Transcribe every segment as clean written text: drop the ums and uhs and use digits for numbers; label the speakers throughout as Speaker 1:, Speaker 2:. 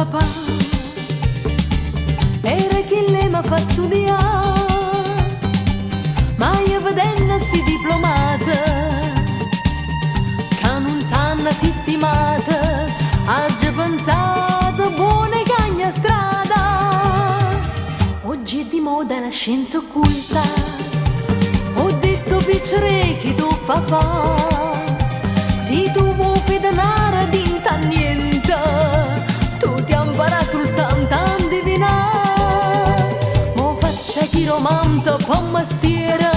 Speaker 1: papà era chi lei mi fa studiare, ma io vedendo sti diplomata che non sanno sistemata, oggi pensato buone cagna strada. Oggi è di moda la scienza occulta, ho detto piccere che tu fa, se tu vuoi denaro dinta niente, tu ti impara soltanto a indovinare. Mo faccia chi romanta con mestiere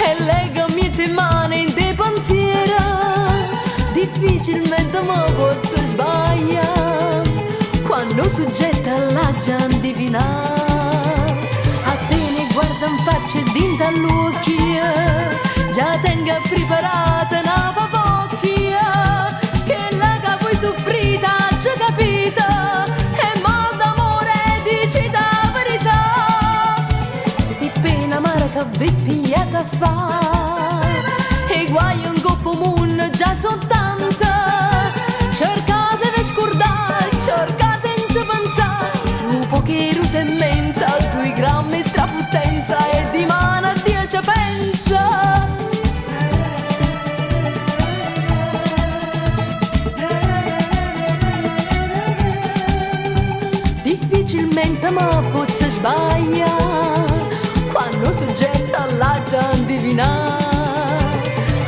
Speaker 1: e lega miezze mani in te pensiera, difficilmente mi posso sbagliare quando soggetta la gente indovinare. Appena guarda in faccia e dinta all'occhio, già tenga preparata una papocchia, che la che vuoi soffrita già capita, e mal d'amore dici la verità. Se ti pena amara che vi pigliata a fa, e guai un coppo moon già soltanto, cercate di scordare, cercate in ci pensare, lupo che ruta in mente, 2 grammi strapotenza e di mano a Dio ci pensa. Difficilmente ma posso sbagliare quando soggetta la gente indovinare.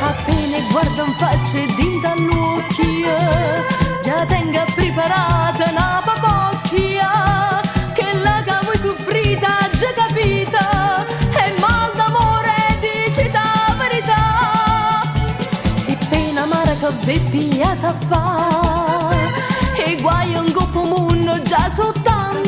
Speaker 1: Appena guarda in faccia e dinta all'occhio, già tenga preparata una papocchia, che la che vuoi soffrita già capita, e mal d'amore dici la verità. Sti pena amara che vi pigliata a fa, e guai un coppo mondo già soltanto,